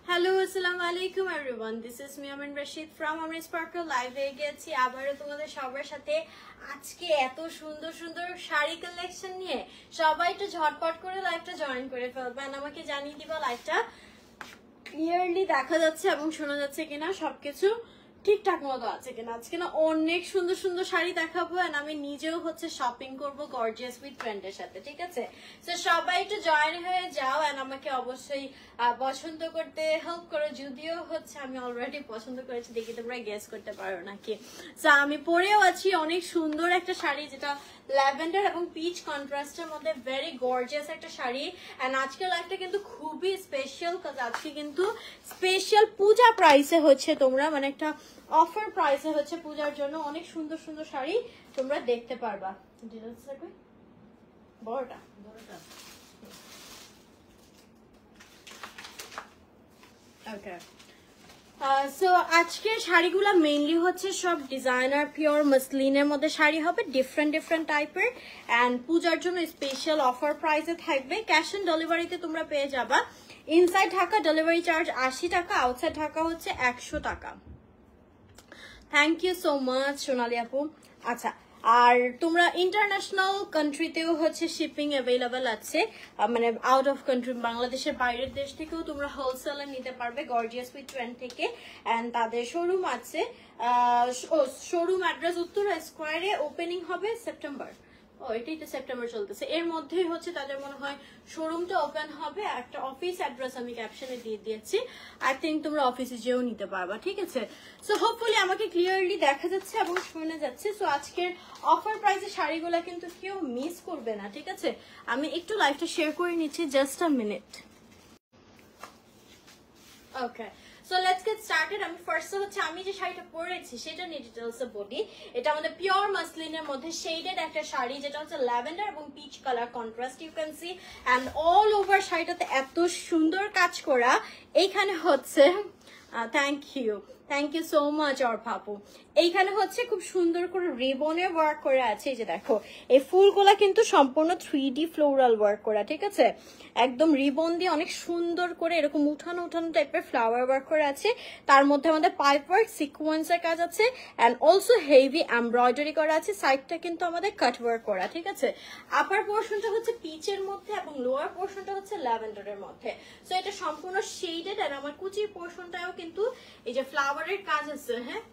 Hello, assalamu alaikum everyone. This is me Amin Rashid from Amri Sparkle live হয়ে গেছি আবারো তোমাদের সবার সাথে আজকে এত সুন্দর সুন্দর শাড়ি কালেকশন নিয়ে সবাই একটু ঝটপট করে লাইভটা জয়েন করে ফেলবেন আমাকে জানিয়ে দিবা লাইভটা ক্লিয়ারলি দেখা যাচ্ছে এবং শোনা যাচ্ছে কিনা সবকিছু ঠিকঠাক মতো আছে কিনা আজকে না অনেক সুন্দর সুন্দর শাড়ি দেখাবো আর আমি নিজেও হচ্ছে শপিং করব গর্জিয়াস উইথ ট্রেন্ডের সাথে ঠিক আছে সো সবাই একটু জয়েন হয়ে যাও আর আমাকে অবশ্যই পছন্দ করতে হেল্প করো যদিও হচ্ছে আমি অলরেডি পছন্দ করেছি দেখি তোমরা গেস করতে পারো নাকি সো আমি পরেও আছি অনেক সুন্দর একটা শাড়ি যেটা ল্যাভেন্ডার এবং পিচ কন্ট্রাস্টের মধ্যে ভেরি গর্জিয়াস একটা শাড়ি এন্ড আজকের লাইভটা কিন্তু খুবই স্পেশাল কারণ আজকে কিন্তু স্পেশাল পূজা প্রাইসে হচ্ছে তোমরা মানে একটা অফার প্রাইসে হচ্ছে পূজার জন্য অনেক সুন্দর সুন্দর শাড়ি তোমরা দেখতে পারবা ডিটেইলস লাগবে বড়টা ওকে সো আজকে শাড়িগুলো মেইনলি হচ্ছে সব ডিজাইনার পিওর মসলিনের মধ্যে শাড়ি হবে ডিফারেন্ট টাইপের এন্ড পূজার জন্য স্পেশাল অফার প্রাইসে থাকবে ক্যাশ অন ডেলিভারিতে তোমরা পেয়ে যাবা ইনসাইড ঢাকা ডেলিভারি চার্জ 80 টাকা আউটসাইড ঢাকা হচ্ছে 100 টাকা থ্যাংক ইউ সো মাচ সোনালি আপু আচ্ছা আর তোমরা ইন্টারন্যাশনাল কান্ট্রিতেও হচ্ছে শিপিং অ্যাভেলেবল আছে মানে আউট অফ কান্ট্রি বাংলাদেশের বাইরের দেশ থেকেও তোমরা হোলসেলে নিতে পারবে গর্জিয়াস উইথ ট্রেন্ড থেকে এন্ড তাদের শোরুম আছে শোরুম অ্যাড্রেস উত্তরা স্কয়ারে ওপেনিং হবে সেপ্টেম্বর এটাই তো সেপ্টেম্বর চলতেছে এর মধ্যেই হচ্ছে তাদের মনে হয় শোরুমটা ওপেন হবে একটা অফিস অ্যাড্রেস আমি ক্যাপশনে দিয়ে দিয়েছি আই থিঙ্ক তোমরা অফিসে যেও নিতে পারবা ঠিক আছে সো হোপফুলি আমাকে ক্লিয়ারলি দেখা যাচ্ছে এবং শোনা যাচ্ছে সো আজকের অফার প্রাইসে শাড়িগুলো কিন্তু কেউ মিস করবে না ঠিক আছে আমি একটু লাইভটা শেয়ার করে নিচ্ছি just a minute okay so let's get started আমি ফার্স্ট হচ্ছে আমি যে শাড়িটা পরেছি সেটা নিয়ে ডিটেইলসে বলি এটা আমাদের পিওর মাসলিনের মধ্যে শেডেড একটা শাড়ি যেটা হচ্ছে ল্যাভেন্ডার এবং peach colour contrast you can see and all over শাড়িটাতে এত সুন্দর কাজ করা এইখানে হচ্ছে thank you so much Arpa আপু এইখানে হচ্ছে খুব সুন্দর করে রিবনের ওয়ার্ক করে আছে এই যে দেখো এই ফুলগুলা কিন্তু সম্পূর্ণ 3D ফ্লোরাল ওয়ার্ক করা ঠিক আছে একদম রিবন দিয়ে অনেক সুন্দর করে এরকম উঠানো টাইপের ফ্লাওয়ার ওয়ার্ক করে আছে তার মধ্যে আমাদের পাইপ ওয়ার্ক সিকোয়েন্সের কাজ আছে এন্ড অলসো হেভি এমব্রয়ডারি করা আছে সাইডটা কিন্তু আমাদের কাট ওয়ার্ক করা ঠিক আছে আপার পোর্শনটা হচ্ছে পিচের মধ্যে এবং লোয়ার পোর্শনটা হচ্ছে ল্যাভেন্ডারের মধ্যে সো এটা সম্পূর্ণ শেডেড আর আমার কুচির পোর্শনটাও কিন্তু এই যে ফ্লাওয়ারের কাজ আছে হ্যাঁ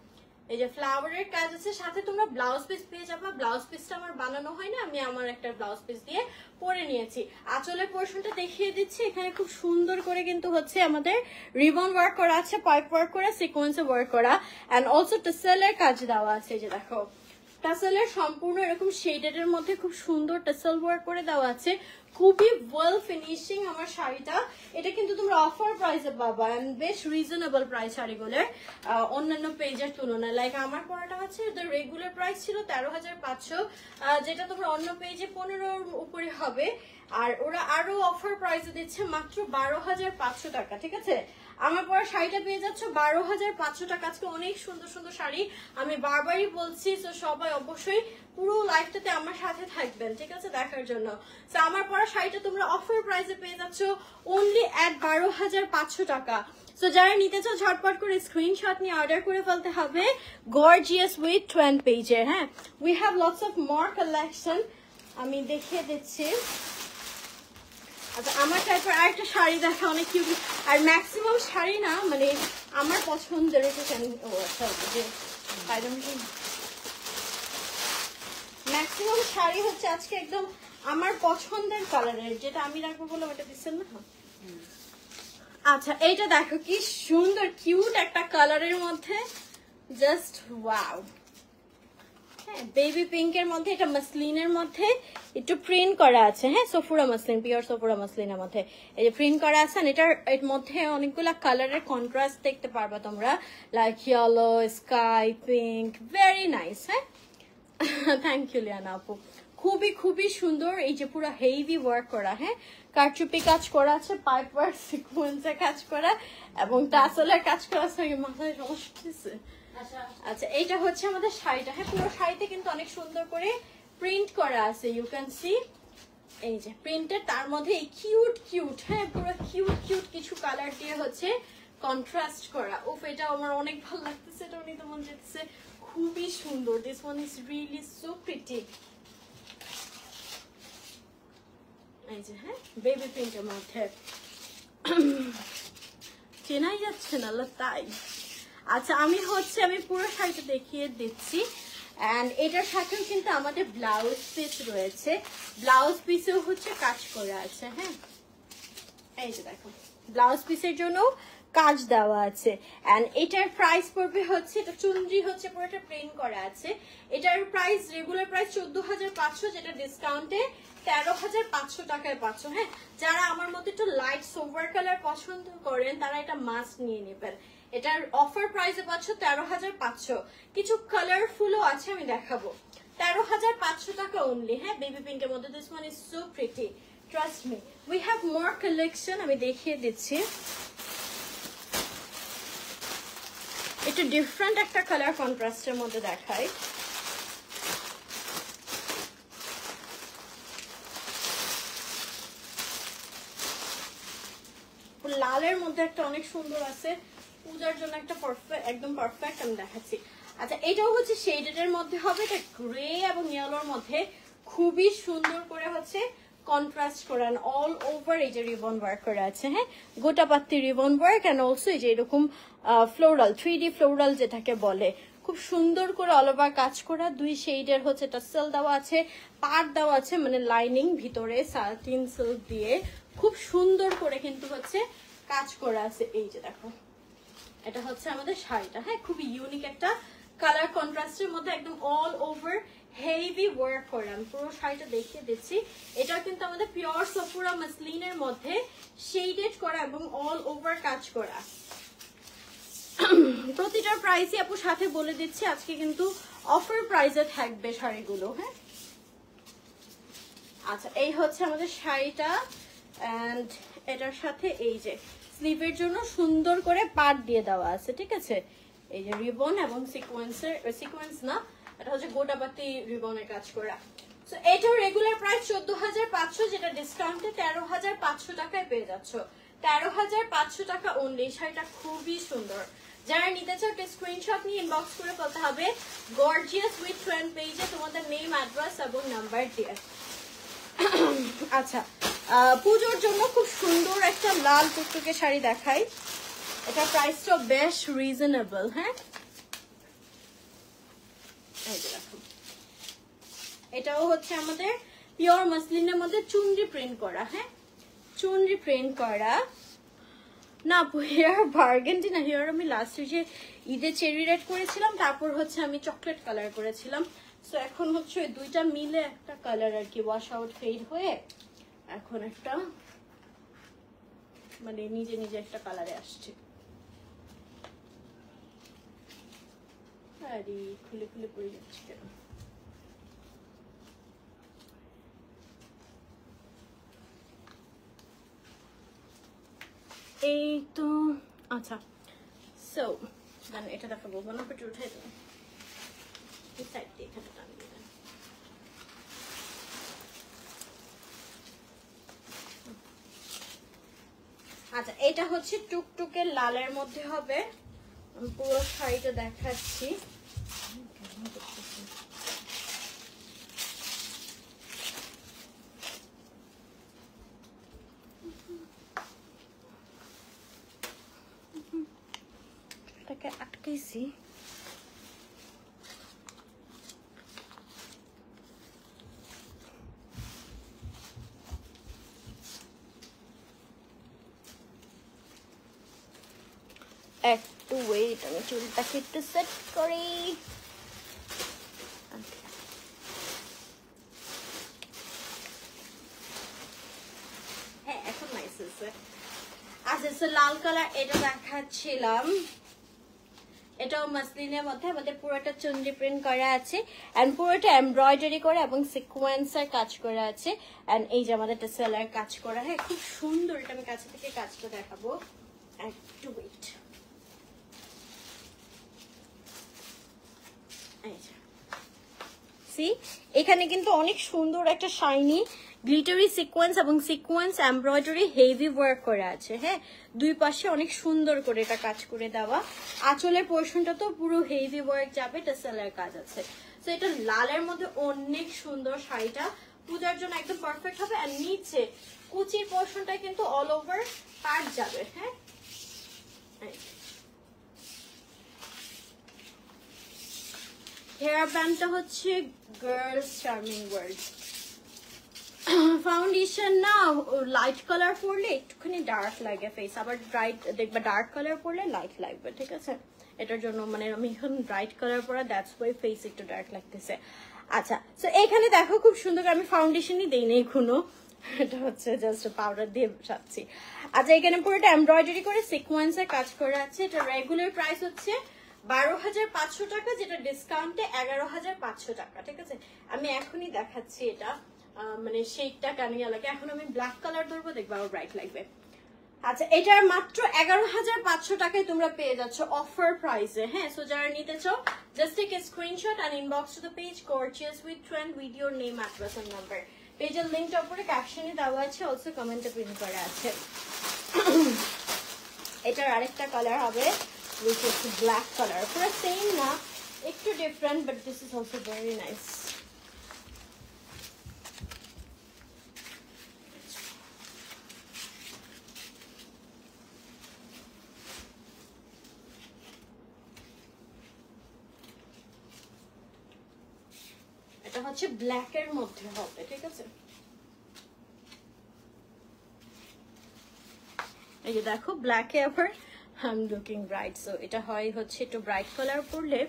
এই যে ফ্লাওয়ারের কাজ আছে সাথে তোমরা ব্লাউজ পিস পেয়ে যাবে ব্লাউজ পিসটা আমার বানানো হয় না আমি আমার একটা ব্লাউজ পিস দিয়ে পরে নিয়েছি আঁচলের পোর্শনটা দেখিয়ে দিচ্ছি এখানে খুব সুন্দর করে কিন্তু হচ্ছে আমাদের রিবন ওয়ার্ক করা আছে পাইপ ওয়ার্ক করা সিকোয়েন্সে ওয়ার্ক করা এন্ড অলসো টাসেলের কাজ দেওয়া আছে যে দেখো টাসেলের সম্পূর্ণ এরকম শেডেড এর মধ্যে খুব সুন্দর টাসেল ওয়ার্ক করে দেওয়া আছে খুবই ওয়েল ফিনিশিং আমার শাড়িটা এটা কিন্তু তোমরা অফার প্রাইসে পাবা এন্ড বেশ রিজনেবল প্রাইস শাড়িগুলোর অন্যান্য পেজের তুলনায় লাইক আমার পড়াটা হচ্ছে এদের রেগুলার প্রাইস ছিল 13,500 যেটা তোমরা অন্য পেজে 15 উপরে হবে আর ওরা আরো অফার প্রাইসে দিচ্ছে মাত্র 12,500 টাকা ঠিক আছে আমার পরা শাড়িটা পেয়ে যাচ্ছ 12,500 টাকা আজকে অনেক সুন্দর সুন্দর শাড়ি আমি বারবারই বলছি তো সবাই অবশ্যই পুরো লাইফটাতে আমার সাথে থাকবেন ঠিক আছে দেখার জন্য তো আমার পরা শাড়িটা তোমরা অফার প্রাইসে পেয়ে যাচ্ছ অনলি এট 12,500 টাকা সো যারা নিতে চাও ঝটপট করে স্ক্রিনশট নিয়ে অর্ডার করে ফেলতে হবে গর্জিয়াস উইথ ট্রেন্ড পেজে হ্যাঁ we have lots of more collection আমি দেখিয়ে দিচ্ছি আচ্ছা আমার টাইপের আরেকটা শাড়ি দেখা অনেক কিউট আর ম্যাক্সিমাম শাড়ি না মানে আমার পছন্দের ম্যাক্সিমাম শাড়ি হচ্ছে আজকে একদম আমার পছন্দের কালারের যেটা আমি রাখবো বলে ওটা দিচ্ছেন না আচ্ছা এইটা দেখো কি সুন্দর কিউট একটা কালারের মধ্যে জাস্ট ওয়াও হ্যাঁ বেবি পিঙ্কের মধ্যে, এটা মাসলিনের মধ্যে একটু প্রিন্ট করা আছে। হ্যাঁ সফুরা মাসলিন, পিওর সফুরা মাসলিনের মধ্যে এই যে প্রিন্ট করা আছে। এটার এর মধ্যে অনেকগুলা কালারের কন্ট্রাস্ট দেখতে পারবা তোমরা, like yellow, sky pink, very nice. হ্যাঁ থ্যাংক ইউ লিয়ানা আপু, খুবই খুবই সুন্দর। এই যে পুরো হেভি ওয়ার্ক করা, হ্যাঁ কারচুপি কাজ করা আছে, পাইপ ওয়ার্ক সিকোয়েন্সের কাজ করা এবং টাসেলের কাজ করা আছে। মাথায় সমস্যা হচ্ছে। আচ্ছা এইটা হচ্ছে আমাদের শাড়িটা। হ্যাঁ পুরো শাড়িতে কিন্তু অনেক সুন্দর করে প্রিন্ট করা আছে, ইউ ক্যান সি। এই যে প্রিন্টের, তার মধ্যে এই কিউট কিউট, হ্যাঁ পুরো কিউট কিউট কিছু কালার দিয়ে হচ্ছে কন্ট্রাস্ট করা। উফ এটা আমার অনেক ভালো লাগতেছে, এটা অনেক মন যেতেছে, খুবই সুন্দর। This one is really so pretty. এই যে হ্যাঁ বেবি প্রিন্টের মধ্যে চেনাই যাচ্ছে না তাই। আচ্ছা আমি পুরো শাড়িটা দেখিয়ে দিচ্ছি। এন্ড এটার সাথেও কিন্তু আমাদের ব্লাউজ পিস রয়েছে, ব্লাউজ পিসেও হচ্ছে কাজ করা আছে। হ্যাঁ এই যে দেখো ব্লাউজ পিসের জন্য কাজ দেওয়া আছে। এন্ড এটার প্রাইস পড়বে হচ্ছে, এটা চুনরি হচ্ছে পুরোটা প্রিন্ট করা আছে। এটার প্রাইস রেগুলার প্রাইস 14,500, যেটা ডিসকাউন্টে 13,500 টাকায় পাচ্ছ। হ্যাঁ যারা আমার মতো একটু লাইট সোভার কালার পছন্দ করেন তারা এটা মাস্ট নিয়ে নেবেন। এটার অফার প্রাইসে পাচ্ছ 13,500। কিছু কালারফুলও আছে, আমি দেখাবো। 13,500 টাকা অনলি। হ্যাঁ বেবি পিঙ্কের মধ্যে, this one is so pretty, trust me. We have more collection, আমি দেখিয়ে দিচ্ছি। একটু ডিফারেন্ট একটা কালার কন্ট্রাস্টের মধ্যে দেখাই। লালের মধ্যে একটা অনেক সুন্দর আছে, পূজার জন্য একটা পারফেক্ট, একদম পারফেক্ট, আমি দেখাচ্ছি। আচ্ছা এটাও হচ্ছে শেডেড এর মধ্যে হবে, এটা গ্রে এবং ইয়েলোর মধ্যে খুবই সুন্দর করে হচ্ছে কন্ট্রাস্ট করান অল ওভার। এই যে রিবন ওয়ার্ক করা আছে, হ্যাঁ গোটা পাত্তি রিবন ওয়ার্ক। এন্ড অলসো এই যে এরকম ফ্লোরাল, 3D ফ্লোরাল যেটাকে বলে, খুব সুন্দর করে অল ওভার কাজ করা। দুই শেডের হচ্ছে টাসেল দেওয়া আছে, পাড় দেওয়া আছে, মানে লাইনিং ভিতরে সাটিন সিল্ক দিয়ে খুব সুন্দর করে কিন্তু হচ্ছে কাজ করা আছে। এই যে দেখো এটা হচ্ছে আমাদের শাড়িটা। হ্যাঁ খুবই ইউনিক একটা কালার কন্ট্রাস্টের মধ্যে, একদম অল ওভার হেভি ওয়ার্ক করা। আমি পুরো শাড়িটা দেখিয়ে দিচ্ছি। এটাও কিন্তু আমাদের পিওর সফুরা মাসলিনের মধ্যে শেডেড করা এবং অল ওভার কাজ করা। প্রতিটার প্রাইসই আপু সাথে বলে দিচ্ছি, আজকে কিন্তু অফার প্রাইসে থাকবে শাড়িগুলো। হ্যাঁ আচ্ছা এই হচ্ছে আমাদের শাড়িটা। এন্ড এটার সাথে এই যে স্লিভের জন্য সুন্দর করে পাট দিয়ে দেওয়া আছে, ঠিক আছে। এই যে রিবন এবং সিকোয়েন্সের, সিকোয়েন্স না এটা হচ্ছে গোটাপাতি রিবনের কাজ করা। সো এটার রেগুলার প্রাইস 14,500, যেটা ডিসকাউন্টে 13,500 টাকায় পেয়ে যাচ্ছ। 13,500 টাকা অনলি। শাড়িটা খুবই সুন্দর। যারা নিতে চাও একটা স্ক্রিনশট নিয়ে ইনবক্স করে বলতে হবে গর্জিয়াস উইথ ট্রেন্ড পেজে তোমাদের নেম, অ্যাড্রেস এবং নাম্বার দিয়ে। আচ্ছা পুজোর জন্য খুব সুন্দর একটা লাল টুকটুকে শাড়ি দেখাই। এটা প্রাইসটা বেশ রিজনেবল। হ্যাঁ এই যে দেখো এটাও হচ্ছে আমাদের পিওর মাসলিনের মধ্যে চুনরি প্রিন্ট করা। হ্যাঁ চুনরি প্রিন্ট করা না, হেয়ার বার্গেন্ডি না, হেয়ার আমি লাস্ট যে ঈদে চেরি রেড করেছিলাম, তারপর হচ্ছে আমি চকলেট কালার করেছিলাম। সো এখন হচ্ছে ওই দুইটা মিলে একটা কালার আর কি, ওয়াশ আউট ফেড হয়ে এখন একটা মানে নিজে নিজে একটা কালারে আসছে। আরে খুলে খুলে পড়ে যাচ্ছে কেন? এই তো আচ্ছা সো মানে এটা দেখা বলবো না, পেটে উঠাই দেবো এই সাইড দিয়ে, এখানে টান দিবেন। আচ্ছা এটা হচ্ছে টুকটুকে লালের মধ্যে হবে। আমি পুরো শাড়িটা দেখাচ্ছি। এটাকে আটকেছি। একটু ওয়েট, আমি চুলটাকে একটু সেট করি। আছে। আচ্ছা সো লাল কালার এটা দেখাচ্ছিলাম, এটাও মাসলিনের মধ্যে আমাদের পুরোটা চুনরি প্রিন্ট করা আছে এন্ড পুরোটা এমব্রয়ডারি করা এবং সিকোয়েন্সের কাজ করা আছে এন্ড এই যে আমাদের টেসেলের কাজ করা। হ্যাঁ খুব সুন্দর, এটা আমি কাছে থেকে কাজটা দেখাবো, একটু ওয়েট। সি এখানে কিন্তু অনেক সুন্দর একটা শাইনি গ্লিটারি সিকোয়েন্স এবং সিকোয়েন্স এমব্রয়ডারি হেভি ওয়ার্ক করা আছে। হ্যাঁ দুই পাশে অনেক সুন্দর করে এটা কাজ করে দেওয়া। আঁচলের পোর্শনটা তো পুরো হেভি ওয়ার্ক যাবে, টেসেলের কাজ আছে। তো এটা লালের মধ্যে অনেক সুন্দর, শাড়িটা পূজার জন্য একদম পারফেক্ট হবে। আর নিচে কুচির পোর্শনটা কিন্তু অল ওভার পার্ট যাবে। হ্যাঁ হেয়ার ব্যান্ডটা হচ্ছে গার্লস চার্মিং ওয়ার্ল্ড। ফাউন্ডেশন না লাইট কালার পরলে একটুখানি ডার্ক লাগে ফেস, আবার ব্রাইট দেখবা ডার্ক কালার পরলে লাইট লাগবে, ঠিক আছে? এটার জন্য মানে আমি এখন ব্রাইট কালার পরা, দ্যাটস ওয়াই ফেস একটু ডার্ক লাগতেছে। আচ্ছা সো এখানে দেখো খুব সুন্দর, আমি ফাউন্ডেশনই দেই নাই এখনো, এটা হচ্ছে জাস্ট পাউডার দিয়ে সাজছি। আচ্ছা এখানে পুরোটা এমব্রয়ডারি করে সিকোয়েন্সের কাজ করা আছে। এটা রেগুলার প্রাইস হচ্ছে 12,500 টাকা, যেটা ডিসকাউন্টে 11,500 টাকা, ঠিক আছে? আমি এখনই দেখাচ্ছি এটা, মানে শেডটা কানিয়া লাগে। এখন আমি ব্ল্যাক কালার ধরবো, দেখবো আরো ব্রাইট লাগবে। আচ্ছা এটার মাত্র 11,500 টাকায় তোমরা পেয়ে যাচ্ছ অফার প্রাইসে। হ্যাঁ সো যারা নিতে চাও just take a screenshot and inbox to the page gorgeous with trend with your name, address and number. পেজের লিংকটা উপরে ক্যাপশনে দেওয়া আছে, অলসো কমেন্টে প্রিন্ট করা আছে। এটার আরেকটা কালার হবে which is black color, পুরো সেম না, একটু different, but this is also very nice. এটা হচ্ছে ব্ল্যাক এর মধ্যে হবে, ঠিক আছে? এই যে দেখো ব্ল্যাকে আবার I am looking bright, so এটা হয় হচ্ছে একটু ব্রাইট কালার পরলে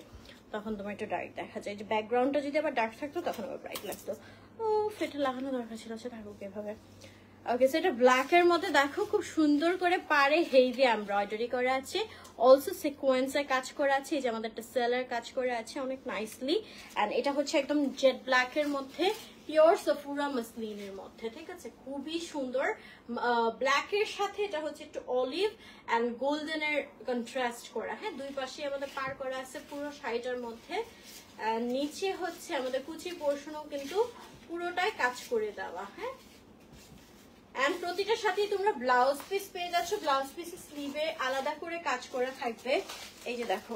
তখন তোমার একটু ডার্ক দেখা যায়। যে ব্যাকগ্রাউন্ডটা যদি আবার ডার্ক থাকতো তখন আবার ব্রাইট লাগতো। ও এটা লাগানো দরকার ছিল, আচ্ছা থাকুক এভাবে। ওকে সো এটা ব্ল্যাক এর মধ্যে দেখো খুব সুন্দর করে পারে হেভি এমব্রয়ডারি করা আছে, অলসো সিকোয়েন্সের কাজ করা আছে, এই যে আমাদের একটা সেলার কাজ করা আছে অনেক নাইসলি। এন্ড এটা হচ্ছে একদম জেড ব্ল্যাক এর মধ্যে পিওর সফুরা মাসলিনের মধ্যে, ঠিক আছে? খুবই সুন্দর। ব্ল্যাক এর সাথে এটা হচ্ছে একটু অলিভ এন্ড গোল্ডেন এর কন্ট্রাস্ট করা। হ্যাঁ দুই পাশে আমাদের পার করা আছে পুরো শাড়িটার মধ্যে। নিচে হচ্ছে আমাদের কুচি পোর্শনও কিন্তু পুরোটাই কাজ করে দেওয়া। হ্যাঁ এন্ড প্রতিটার সাথেই তোমরা ব্লাউজ পিস পেয়ে যাচ্ছ, ব্লাউজ পিসের স্লিভে আলাদা করে কাজ করা থাকবে, এই যে দেখো,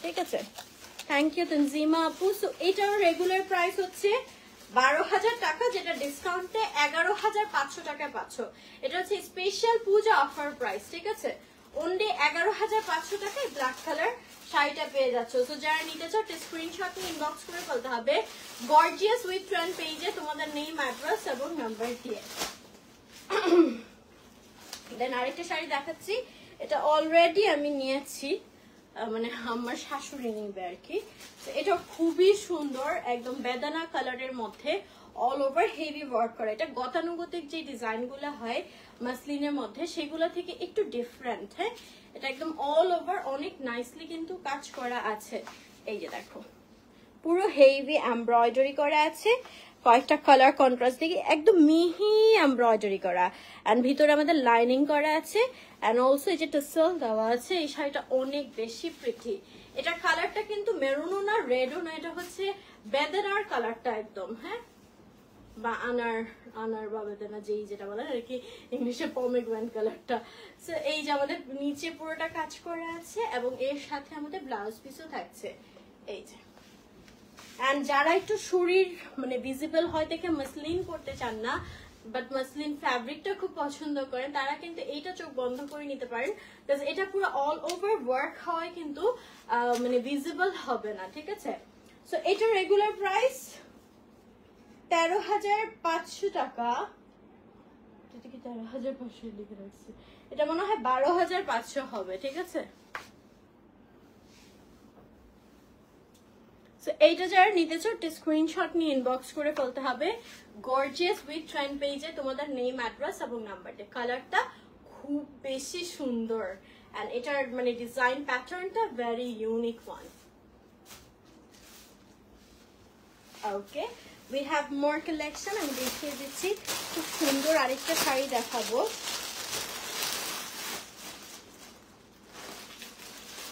ঠিক আছে? থ্যাংক ইউ তনজিমা আপু। সো এটার রেগুলার প্রাইস হচ্ছে 12,000 টাকা, যেটা ডিসকাউন্টে 11,500 টাকায় পাচ্ছ। এটা হচ্ছে স্পেশাল পূজা অফার প্রাইস, ঠিক আছে? অনলি 11,500 টাকায় ব্ল্যাক কালার শাড়িটা পেয়ে যাচ্ছ। তো যারা নিতে চাও স্ক্রিনশট নিয়ে ইনবক্স করে বলতে হবে গর্জিয়াস উইথ ট্রেন্ড পেজে তোমাদের নেম, অ্যাড্রেস এবং নাম্বার দিয়ে। দেন আরেকটা শাড়ি দেখাচ্ছি, এটা অলরেডি আমি নিয়েছি, মানে আমার শাশুড়ি নিবে আর কি। এটা খুবই সুন্দর, একদম বেদানা কালারের মধ্যে অল ওভার হেভি ওয়ার্ক করা। এটা গতানুগতিক যে ডিজাইন গুলো হয় মাসলিনের মধ্যে সেগুলো থেকে একটু ডিফারেন্ট। হ্যাঁ এটা একদম অল ওভার অনেক নাইসলি কিন্তু কাজ করা আছে। এই যে দেখো পুরো হেভি এমব্রয়ডারি করা আছে, কয়েকটা কালার কন্ট্রাস্ট দিয়ে একদম মিহি এমব্রয়ডারি করা, এন্ড ভিতরে আমাদের লাইনিং করা আছে, এন্ড অলসো এই যে টাসেল দেওয়া আছে। এই শাড়িটা অনেক বেশি প্রিটি। এটা কালারটা কিন্তু মেরুনও না রেডও না, এটা হচ্ছে বেদানার কালারটা একদম। হ্যাঁ বা আনার বা বেদানা যেই যেটা বলে আর কি ইংলিশে, পমেগ্রেনেট কালারটা। সো এই যে আমাদের নিচে পুরোটা কাজ করা আছে এবং এর সাথে আমাদের ব্লাউজ পিসও থাকছে, এই যে। এন্ড যারা একটু শরীর মানে ভিজিবল হয় দেখে মাসলিন পরতে চান না, বাট মাসলিন ফ্যাব্রিকটা খুব পছন্দ করেন, তারা কিন্তু এইটা চোখ বন্ধ করে নিতে পারেন, বিকজ এটা পুরো অল ওভার ওয়ার্ক হয় কিন্তু মানে ভিজিবল হবে না, ঠিক আছে? সো এটা রেগুলার প্রাইস 13,500 টাকা। এটা কি 13,500 লিখে রাখছি, এটা মনে হয় 12,500 হবে, ঠিক আছে? সো এইটা যারা নিতে চাও একটা স্ক্রিনশট নিয়ে ইনবক্স করে ফেলতে হবে গর্জিয়াস উইথ ট্রেন্ড পেজে তোমাদের নেম অ্যাড্রেস এবং নাম্বার দিয়ে। কালারটা খুব বেশি সুন্দর এন্ড এটার মানে ডিজাইন প্যাটার্নটা very unique one. Okay, we have more collection. আমি দেখিয়ে দিচ্ছি, খুব সুন্দর আরেকটা শাড়ি দেখাবো।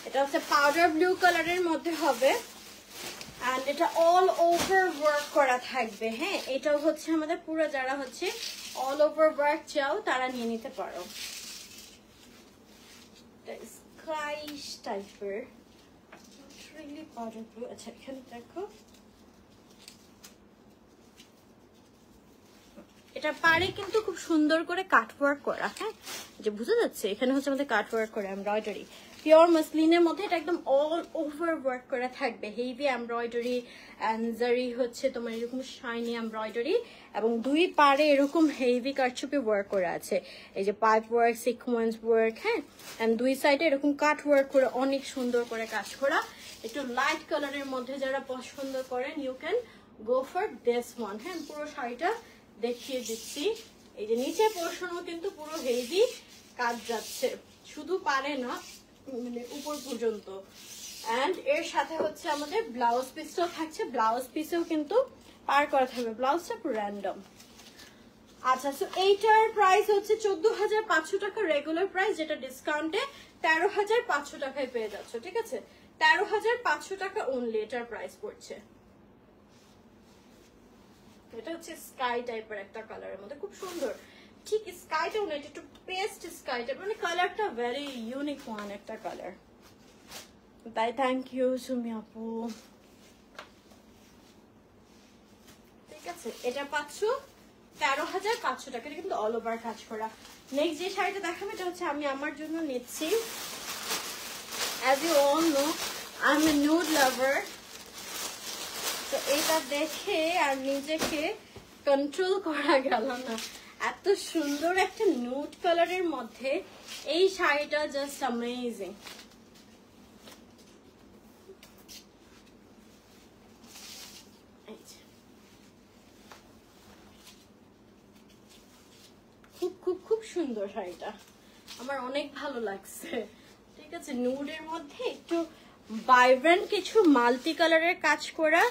এটা হচ্ছে পাউডার ব্লু কালারের মধ্যে হবে এন্ড এটা অল ওভার ওয়ার্ক করা থাকবে। হ্যাঁ, এটাও হচ্ছে আমাদের পুরো যারা হচ্ছে অল ওভার ওয়ার্ক চাও তারা নিয়ে নিতে পারো। স্কাই টাইপের রিয়েলি পাউডার ব্লু। আচ্ছা, এখানে দেখো এটা পারে কিন্তু খুব সুন্দর করে কাটওয়ার্ক করা। হ্যাঁ, যে বুঝা যাচ্ছে এখানে হচ্ছে আমাদের কাটওয়ার্ক করা এমব্রয়ডারি পিওর মাসলিনের মধ্যে। এটা একদম অল ওভার ওয়ার্ক করা থাকবে, হেভি এমব্রয়ডারি এন্ড জারি হচ্ছে তোমার এরকম শাইনি এমব্রয়ডারি এবং দুই পারে এরকম হেভি কারচুপি ওয়ার্ক করা আছে। এই যে পাইপ ওয়ার্ক, সিকোয়েন্স ওয়ার্ক, হ্যাঁ, এন্ড দুই সাইডে এরকম কাট ওয়ার্ক করে অনেক সুন্দর করে কাজ করা। একটু লাইট কালারের মধ্যে যারা পছন্দ করেন you can go for this one. হ্যাঁ, পুরো শাড়িটা দেখিয়ে দিচ্ছি। এই যে নিচে পোর্শনও কিন্তু পুরো হেভি কাজ যাচ্ছে, শুধু পারে না মানে উপর পর্যন্ত। এন্ড এর সাথে হচ্ছে আমাদের ব্লাউজ পিসটাও থাকছে, ব্লাউজ পিসেও কিন্তু পার করা থাকবে, ব্লাউজটা পুরো র্যান্ডম। আচ্ছা, সো এইটার প্রাইস হচ্ছে 14,500 টাকা রেগুলার প্রাইস, যেটা ডিসকাউন্টে 13,500 টাকায় পেয়ে যাচ্ছ। ঠিক আছে, 13,500 টাকা অনলি এটার প্রাইস পড়ছে। এটা হচ্ছে স্কাই টাইপের একটা কালারের মধ্যে, খুব সুন্দর। ঠিক স্কাইটা না, এটা একটু পেস্ট স্কাই টাইপ, মানে কালারটা ভেরি ইউনিক ওয়ান একটা কালার। তাই থ্যাংক ইউ সুমি আপু। ঠিক আছে, এটা পাচ্ছ 13,500 টাকা, এটা কিন্তু অল ওভার কাজ করা। নেক্সট যে শাড়িটা দেখাবো এটা হচ্ছে আমি আমার জন্য নিচ্ছি। As you all know I am a nude lover. তো এটা দেখে আর নিজেকে কন্ট্রোল করা গেল না, এত সুন্দর একটা নিউড কালারের মধ্যে এই শাড়িটা জাস্ট অ্যামেজিং। খুব খুব খুব সুন্দর শাড়িটা, আমার অনেক ভালো লাগছে। ঠিক আছে, নিউডের মধ্যে একটু ভাইব্রেন্ট কিছু মাল্টি কালারের কাজ করা,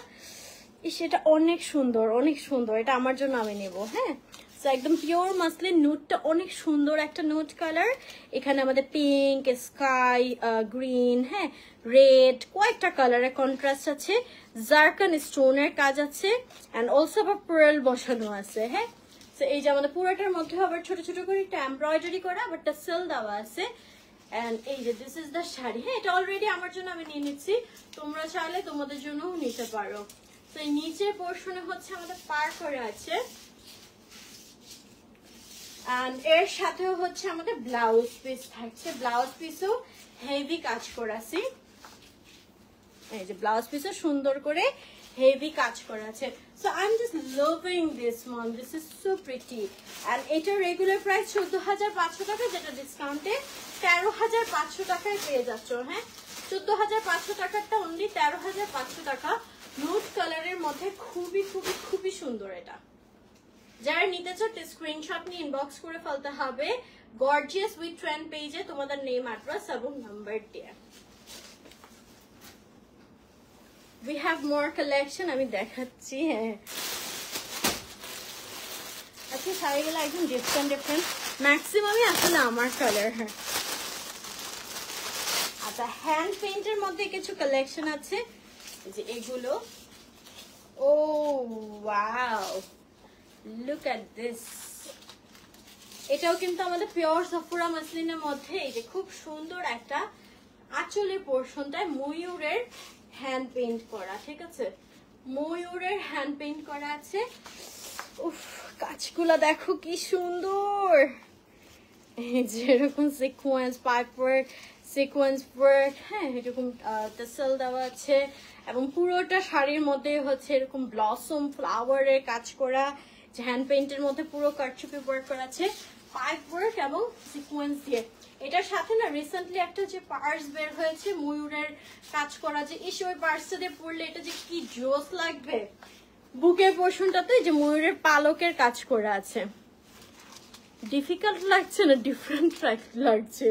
সেটা অনেক সুন্দর, অনেক সুন্দর। এটা আমার জন্য আমি নেব। হ্যাঁ, তো একদম পিওর মাসলিন নুডটা অনেক সুন্দর একটা নুড কালার। এখানে আমাদের পিঙ্ক, স্কাই, গ্রিন, হ্যাঁ, রেড, কয়েকটা কালারের কন্ট্রাস্ট আছে। জারকান স্টোনের কাজ আছে এন্ড অলসো আবার পার্ল বসানো আছে। হ্যাঁ, তো এই যে আমাদের পুরোটার মধ্যে আবার ছোট ছোট করে একটা এমব্রয়ডারি করা, আবার টাসেল দেওয়া আছে। এন্ড এই যে দিস ইজ দ্য শাড়ি। হ্যাঁ, এটা অলরেডি আমার জন্য আমি নিয়ে নিচ্ছি, তোমরা চাইলে তোমাদের জন্যও নিতে পারো। তো এই নিচের পোর্শনে হচ্ছে আমাদের পার করে আছে এন্ড এর সাথেও হচ্ছে আমাদের ব্লাউজ পিস থাকছে। ব্লাউজ পিসও হেভি কাজ করাছি, এই যে ব্লাউজ পিসও সুন্দর করে হেভি কাজ করা আছে। So I am just loving this one, this is so pretty. And এটা রেগুলার প্রাইস 14,500 টাকা, যেটা ডিসকাউন্টে 13,500 টাকায় পেয়ে যাচ্ছ। হ্যাঁ, 14,500 টাকারটা অনলি 13,500 টাকা। নুড কালারের মধ্যে খুবই খুবই খুবই সুন্দর। এটা যারা নিতে চাও স্ক্রিনশট নিয়ে ইনবক্স করে ফেলতে হবে গর্জিয়াস উইথ ট্রেন্ড পেজে তোমাদের নেম অ্যাড্রেস এবং নাম্বার দিয়ে। We have more collection, আমি দেখাচ্ছি। হ্যাঁ, আচ্ছা, শাড়িগুলো একদম ডিফারেন্ট ডিফারেন্ট, ম্যাক্সিমামই আসলে আমার কালার। হ্যাঁ, আচ্ছা, হ্যান্ড পেইন্টের মধ্যে কিছু কালেকশন আছে, যে এগুলো। ও ওয়াও, লুক এট দিস। এটাও কিন্তু আমাদের পিওর সাফুরা মাসলিনের মধ্যে। এই যে খুব সুন্দর একটা আঁচলের পোর্শনটায় ময়ূরের হ্যান্ড পেইন্ট করা। ঠিক আছে, ময়ূরের হ্যান্ড পেইন্ট করা আছে। উফ, কাজগুলা দেখো কি সুন্দর। এই যে এরকম sequence pipe work, sequence work, হ্যাঁ, এরকম টাসেল দেওয়া আছে এবং পুরোটা শাড়ির মধ্যে হচ্ছে এরকম ব্লসম ফ্লাওয়ারের কাজ করা, যে হ্যান্ড পেইন্টের মধ্যে পুরো কারচুপি ওয়ার্ক করা আছে। পাইপ ওয়ার্ক এবং সিকোয়েন্স দিয়ে। এটার সাথে না রিসেন্টলি একটা যে পার্স বের হয়েছে ময়ূরের কাজ করা, যে ইস ওই পার্সটা দিয়ে পরলে এটা যে কি জোস লাগবে। বুকের পোর্শনটাতে যে ময়ূরের পালকের কাজ করা আছে। ডিফিকাল্ট লাগছে না, ডিফারেন্ট লাগছে।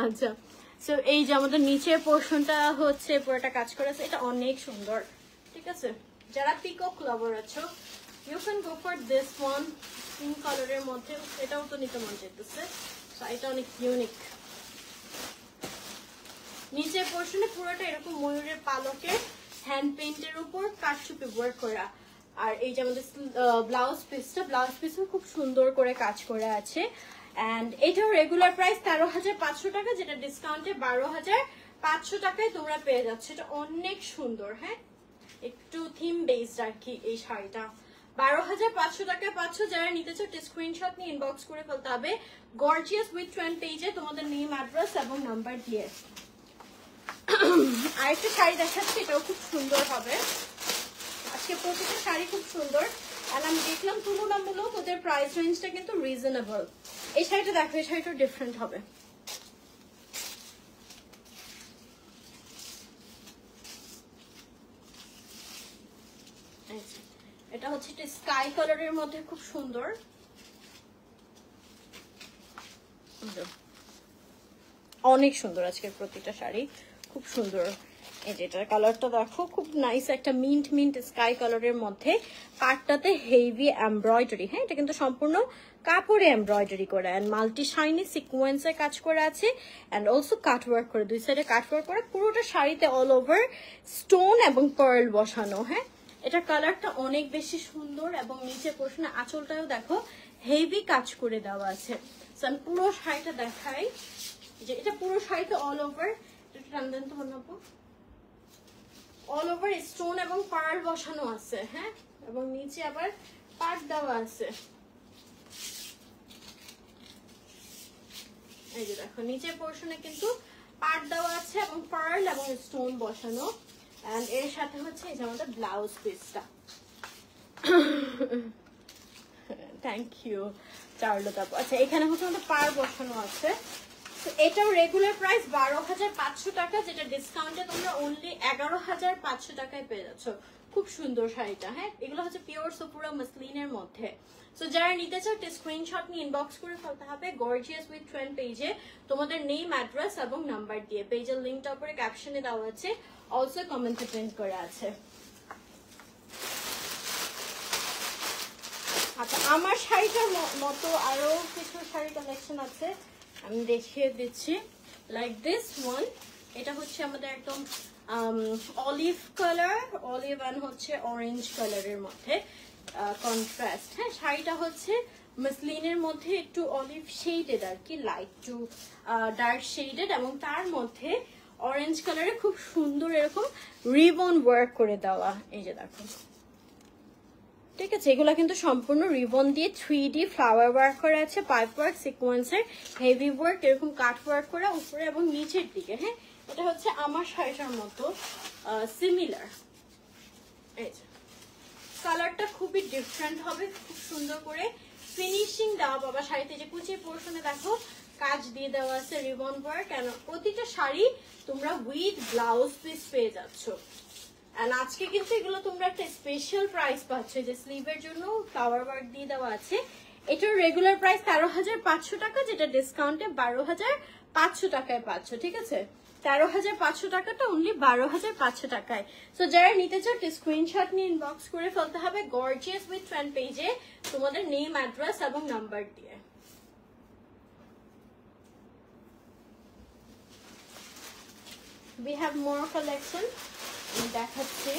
আচ্ছা, সো এই যে আমাদের নিচের পোর্শনটা হচ্ছে পুরোটা কাজ করা আছে, এটা অনেক সুন্দর। ঠিক আছে, যারা পিকক লাভার আছো you can go for this one. Pink কালারের মধ্যে এটাও তো নিতে মন চাইতেছে, এটা অনেক ইউনিক। নিচের পোর্শনে পুরোটা এরকম ময়ূরের পালকের হ্যান্ড পেইন্টের উপর কারচুপি ওয়ার্ক করা। আর এই যে আমাদের ব্লাউজ পিসও খুব সুন্দর করে কাজ করা আছে। এন্ড এটার রেগুলার প্রাইস 13,500 টাকা, যেটা ডিসকাউন্টে 12,500 টাকায় তোমরা পেয়ে যাচ্ছে। এটা অনেক সুন্দর, হ্যাঁ একটু থিম বেসড আর কি। এই শাড়িটা 12,500 টাকায় পাচ্ছ। যারা নিতে চাও স্ক্রিনশট নিয়ে ইনবক্স করে ফেলতে হবে গর্জিয়াস উইথ ট্রেন্ড পেজে তোমাদের নেম, অ্যাড্রেস এবং নাম্বার দিয়ে। আরেকটা শাড়ি দেখাচ্ছি, এটাও খুব সুন্দর হবে। আজকে প্রতিটা শাড়ি খুব সুন্দর। আর আমি দেখলাম তুলনামূলক ওদের প্রাইস রেঞ্জটা কিন্তু রিজনেবল। এই শাড়িটা দেখো, এই শাড়িটা ডিফারেন্ট হবে। এটা হচ্ছে একটা স্কাই কালারের মধ্যে খুব সুন্দর। অনেক সুন্দর আজকের প্রতিটা শাড়ি, খুব সুন্দর। এই যে এটার কালারটা দেখো, খুব নাইস একটা মিন্ট স্কাই কালারের মধ্যে। পাটটাতে হেভি এমব্রয়ডারি, হ্যাঁ এটা কিন্তু সম্পূর্ণ কাপড়ে এমব্রয়ডারি করা, এন্ড মাল্টি শাইনি সিকোয়েন্সের কাজ করা আছে, এন্ড অলসো কাটওয়ার্ক করে, দুই সাইডে কাটওয়ার্ক করা। পুরোটা শাড়িতে অল ওভার স্টোন এবং পার্ল বসানো। হ্যাঁ এটার কালারটা অনেক বেশি সুন্দর, এবং নিচে পোর্শনে আঁচলটাও দেখো হেভি কাজ করে দেওয়া আছে। আমি পুরো শাড়িটা দেখাই, যে এটা পুরো শাড়িতে all over all over stone এবং পার্ল বসানো আছে। হ্যাঁ এবং নিচে আবার পাট দেওয়া আছে। এই যে দেখো নিচের পোর্শনে কিন্তু পাট দেওয়া আছে এবং পার্ল এবং স্টোন বসানো। এন্ড এর সাথে হচ্ছে এই যে আমাদের ব্লাউজ পিসটা। Thank you Charulata. আচ্ছা এখানে হচ্ছে আমাদের পার বসানো আছে। তো এটাও রেগুলার প্রাইস 12,500 টাকা, যেটা ডিসকাউন্টে তোমরা অনলি 11,500 টাকায় পেয়ে যাচ্ছ। খুব সুন্দর শাড়িটা। হ্যাঁ এগুলো হচ্ছে পিওর সুপুরা মাসলিনের মধ্যে। সো যারা নিতে চাও স্ক্রিনশট নিয়ে ইনবক্স করে ফেলতে হবে গর্জিয়াস উইথ ট্রেন্ড পেজে তোমাদের নেম, অ্যাড্রেস এবং নাম্বার দিয়ে। পেজের লিঙ্কটা উপরে ক্যাপশনে দেওয়া আছে, অলসো কমেন্টে প্রিন্ট করা আছে। আচ্ছা আমার শাড়িটার মতো আরো কিছু শাড়ি কালেকশন আছে, আমি দেখিয়ে দিচ্ছি। লাইক দিস ওয়ান, এটা হচ্ছে আমাদের একদম অলিভ কালার, অলিভ অ্যান্ড হচ্ছে অরেঞ্জ কালারের মধ্যে কন্ট্রাস্ট। হ্যাঁ শাড়িটা হচ্ছে মাসলিনের মধ্যে একটু অলিভ শেডেড আর কি, লাইট টু ডার্ক শেডেড, এবং তার মধ্যে অরেঞ্জ কালারে খুব সুন্দর এরকম রিবন ওয়ার্ক করে দেওয়া। এই যে দেখো, ঠিক আছে এগুলা কিন্তু সম্পূর্ণ রিবন দিয়ে 3D ফ্লাওয়ার ওয়ার্ক করা আছে, পাইপ ওয়ার্ক, সিকোয়েন্সের হেভি ওয়ার্ক, এরকম কাট ওয়ার্ক করা উপরে এবং নিচের দিকে। হ্যাঁ এটা হচ্ছে আমার শাড়িটার মতো সিমিলার। এই যে কালারটা খুবই ডিফারেন্ট হবে, খুব সুন্দর করে ফিনিশিং দেওয়া বাবা শাড়িতে। যে কুচির পোর্শনে দেখো কাজ দিয়ে দেওয়া আছে রিবন ওয়ার্ক, কেন প্রতিটা শাড়ি তোমরা উইথ ব্লাউজ পিস পেয়ে যাচ্ছ। এন্ড আজকে কিন্তু এগুলো তোমরা একটা স্পেশাল প্রাইস পাচ্ছ, যে স্লিভের জন্য ফ্লাওয়ার ওয়ার্ক দিয়ে দেওয়া আছে। এটার রেগুলার প্রাইস 13,500 টাকা, যেটা ডিসকাউন্টে 12,500 টাকায় পাচ্ছ। ঠিক আছে 13,500 টাকাটা অনলি 12,500 টাকায়। সো যারা নিতে চাও স্ক্রিনশট নিয়ে ইনবক্স করে ফেলতে হবে গর্জিয়াস উইথ ট্রেন্ড পেজে তোমাদের নেম, অ্যাড্রেস এবং নাম্বার দিয়ে। We have more collection. দেখাচ্ছি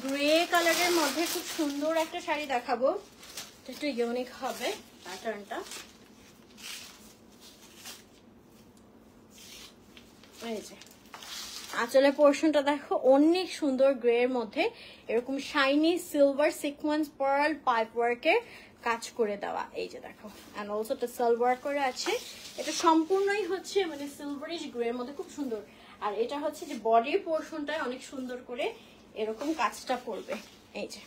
গ্রে কালারের মধ্যে খুব সুন্দর একটা শাড়ি দেখাবো, একটু ইউনিক হবে প্যাটার্নটা। এই যে আঁচলের পোর্শনটা দেখো অনেক সুন্দর গ্রে এর মধ্যে এরকম shiny silver sequence pearl pipe ওয়ার্কের কাজ করে দেওয়া। এই যে দেখো এন্ড অলসো একটা সালোয়ার করে আছে। এটা সম্পূর্ণই হচ্ছে মানে সিলভারিশ গ্রে এর মধ্যে খুব সুন্দর। আর এটা হচ্ছে যে বডির পোর্শনটায় অনেক সুন্দর করে এরকম কাজটা পড়বে, এই যে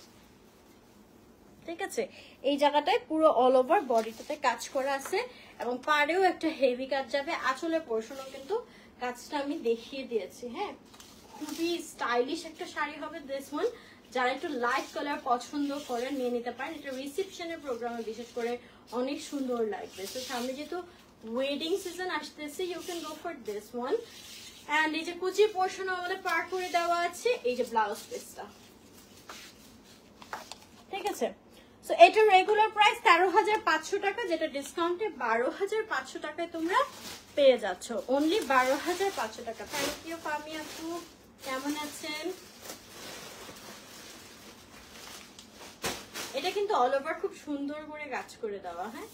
ঠিক আছে। এই জায়গাটায় পুরো অল ওভার বডিটাতে কাজ করা আছে এবং পাড়েও একটা হেভি কাজ যাবে। আঁচলের পোর্শনও কিন্তু কাজটা আমি দেখিয়ে দিয়েছি। হ্যাঁ, খুবই স্টাইলিশ একটা শাড়ি হবে দিস ওয়ান। যারা একটু লাইট কালার পছন্দ করেন নিয়ে নিতে পারেন। এটা রিসেপশনের প্রোগ্রামে বিশেষ করে অনেক সুন্দর লাগবে। তো সামনে যেহেতু ওয়েডিং সিজন আসতেছে, you can go for this one. And এই যে কুচি পোর্শন আমাদের পার করে দেওয়া আছে, এই যে ব্লাউজ পিসটা, ঠিক আছে। সো এটার রেগুলার প্রাইস 13,500 টাকা, যেটা ডিসকাউন্টে 12,500 টাকায় তোমরা পেয়ে যাচ্ছ। অনলি 12,500 টাকা। থ্যাংক ইউ ফামি আপু, কেমন আছেন? এটা কিন্তু অল ওভার খুব সুন্দর করে কাজ করে দেওয়া। হ্যাঁ,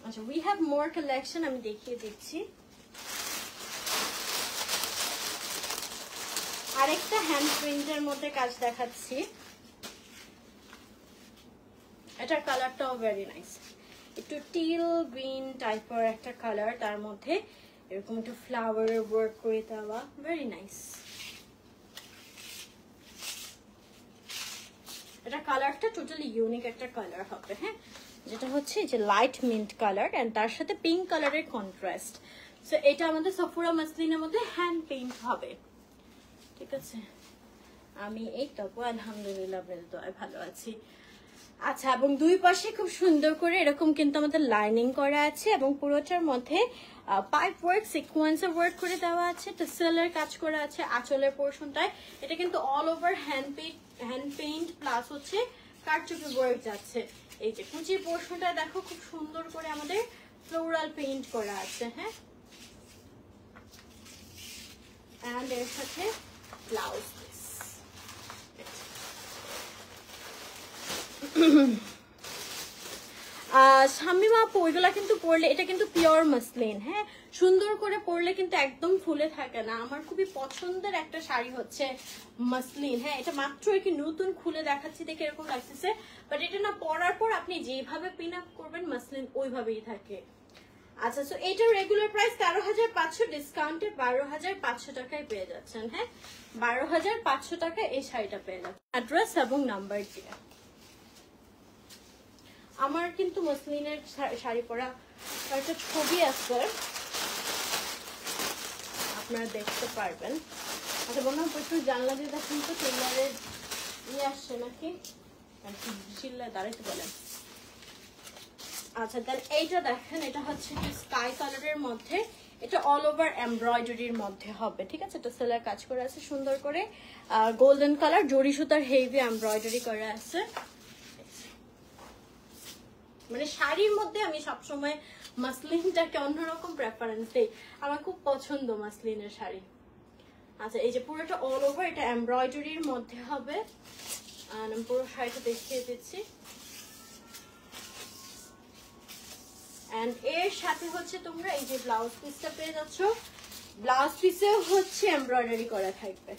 আচ্ছা, উই হ্যাভ মোর কালেকশন, আমি দেখিয়ে দিচ্ছি। আরেকটা হ্যান্ড প্রিন্টের মধ্যে কাজ দেখাচ্ছি। এটার কালারটাও ভেরি নাইস, একটু টিল গ্রিন টাইপের একটা কালার, তার মধ্যে এরকম একটু ফ্লাওয়ারের ওয়ার্ক করে দেওয়া, ভেরি নাইস। এটা কালারটা টোটালি ইউনিক একটা কালার হবে। হ্যাঁ, যেটা হচ্ছে যে লাইট মিন্ট কালার এন্ড তার সাথে পিঙ্ক কালারের কন্ট্রাস্ট। সো এটা আমাদের সফুরা মাসলিনের মধ্যে হ্যান্ড পেইন্ট হবে, ঠিক আছে। আমি এই তো আলহামদুলিল্লাহ আপনাদের দোয়ায় ভালো আছি। আচ্ছা, এবং দুই পাশে খুব সুন্দর করে এরকম কিন্তু আমাদের লাইনিং করা আছে এবং পুরোটার মধ্যে পাইপ ওয়ার্ক, সিকোয়েন্সের ওয়ার্ক করে দেওয়া আছে, টেসেলের কাজ করা আছে আঁচলের পোর্শনটায়। এটা কিন্তু all over hand paint plus হচ্ছে কারচুপি ওয়ার্ক যাচ্ছে। এই যে কুচি পোর্শনটা দেখো খুব সুন্দর করে আমাদের ফ্লোরাল পেইন্ট করা আছে। হ্যাঁ, এন্ড এর সাথে ব্লাউজ পিস। শামিমা আপু, ওইগুলা কিন্তু পরলে, এটা কিন্তু পিওর মাসলিন। হ্যাঁ, সুন্দর করে পরলে কিন্তু একদম ফুলে থাকে না। আমার খুবই পছন্দের একটা শাড়ি হচ্ছে মাসলিন। হ্যাঁ, এটা মাত্রই কি নতুন খুলে দেখাচ্ছি দেখে এরকম লাগতেছে, বাট এটা না পরার পর আপনি যেভাবে পিন আপ করবেন মাসলিন ওইভাবেই থাকে। আচ্ছা, সো এটার রেগুলার প্রাইস 13,500, ডিসকাউন্টে 12,500 টাকায় পেয়ে যাচ্ছেন। হ্যাঁ, 12,500 টাকায় এই শাড়িটা পেয়ে যাচ্ছেন অ্যাড্রেস এবং নাম্বার দিয়ে। আমার কিন্তু মসলিনের শাড়ি পরা একটা ছবি আছে, আপনারা দেখতে পারবেন। আচ্ছা, মনে হয় একটু জানলা দিয়ে দেখুন তো, টেলারের ইয়ে আসছে নাকি, চিল্লায় দাঁড়াইতে বলেন। আচ্ছা, দেন এইটা দেখেন, এটা হচ্ছে স্কাই কালারের মধ্যে, এটা অল ওভার এমব্রয়ডারির মধ্যে হবে, ঠিক আছে। এটা সেলার কাজ করা আছে সুন্দর করে, গোল্ডেন কালার জরি সুতার হেভি এমব্রয়ডারি করা আছে। মানে শাড়ির মধ্যে আমি সবসময় মাসলিনটাকে অন্যরকম প্রেফারেন্স দিই, আমার খুব পছন্দ মাসলিনের শাড়ি। আচ্ছা, এই যে পুরোটা অল ওভার এটা এমব্রয়ডারির মধ্যে হবে, আমি পুরো শাড়িটা দেখিয়ে দিচ্ছি। এন্ড এর সাথে হচ্ছে তোমরা এই যে ব্লাউজ পিসটা পেয়ে যাচ্ছ, ব্লাউজ পিসেও হচ্ছে এমব্রয়ডারি করা থাকবে,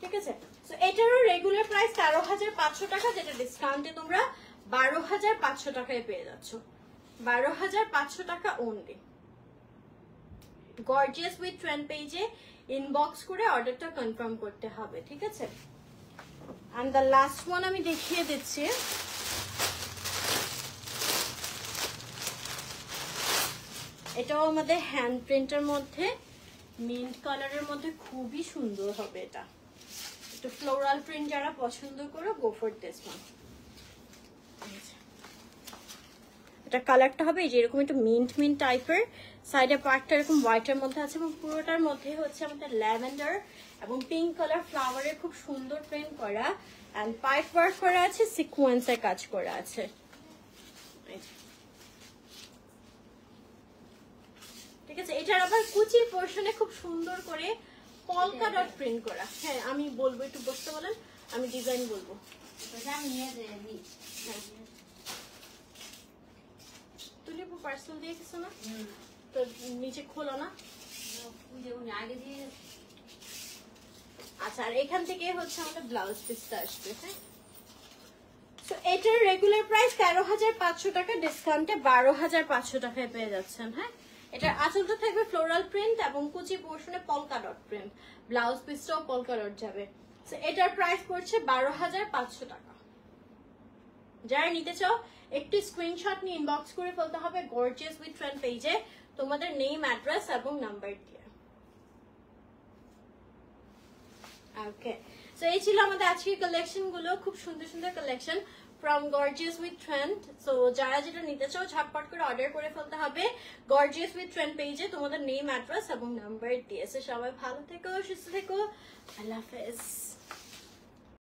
ঠিক আছে। সো এটারও রেগুলার প্রাইস 13,500 টাকা, যেটা ডিসকাউন্টে তোমরা 12,500 টাকায় পেয়ে যাচ্ছ। 12,500 টাকা অনলি। গর্জিয়াস উইথ ট্রেন্ড পেজে ইনবক্স করে অর্ডারটা কনফার্ম করতে হবে, ঠিক আছে। এন্ড দ্য লাস্ট ওয়ান আমি দেখিয়ে দিচ্ছি। এটাও আমাদের হ্যান্ড প্রিন্টের মধ্যে মিন্ট কালারের মধ্যে খুবই সুন্দর হবে। এটা একটু ফ্লোরাল প্রিন্ট যারা পছন্দ করো, গো ফর দিস ওয়ান। এটা কালারটা হবে এই যে এরকম একটু মিন্ট টাইপের, সাইডে পার্টটা এরকম হোয়াইটের মধ্যে আছে এবং পুরোটার মধ্যে হচ্ছে আমাদের ল্যাভেন্ডার এবং পিঙ্ক কালার ফ্লাওয়ারের খুব সুন্দর প্রিন্ট করা, এন্ড পাইপ ওয়ার্ক করা আছে, সিকোয়েন্সের কাজ করা আছে। ঠিক আছে, এটার আবার কুচি পোর্শনে খুব সুন্দর করে পলকা ডট প্রিন্ট করা। হ্যাঁ, আমি বলবো, একটু বসতে বলেন, আমি ডিজাইন বলবো। তুই পার্সেল দিয়ে কিছু না তো নিচে খোলো না। আচ্ছা, আর এখান থেকে হচ্ছে আমাদের ব্লাউজ পিসটা আসবে। হ্যাঁ, তো এটার রেগুলার প্রাইস 13,500 টাকা, ডিসকাউন্টে 12,500 টাকায় পেয়ে যাচ্ছেন। হ্যাঁ, এটার আঁচলটা থাকবে ফ্লোরাল প্রিন্ট এবং কুচি পোর্শনে পলকা ডট প্রিন্ট, ব্লাউজ পিসটাও পলকা ডট যাবে। এটার প্রাইস পড়ছে 12,500 টাকা। যারা নিতে চাও একটি স্ক্রিনশট নিয়ে ইনবক্স করে ফেলতে হবে গর্জিয়াস উইথ ট্রেন্ড পেজে তোমাদের নেম, অ্যাড্রেস এবং নাম্বার দিয়ে। ওকে, সো এই ছিল আমাদের আজকের কালেকশন গুলো, খুব সুন্দর সুন্দর collection from gorgeous with trend. So যারা যেটা নিতে চাও ঝটপট করে অর্ডার করে ফেলতে হবে গর্জিয়াস উইথ ট্রেন্ড পেজে তোমাদের নেম, অ্যাড্রেস এবং নাম্বার দিয়ে। সবাই ভালো থেকো, সুস্থ থেকো, আল্লাহ হাফেজ।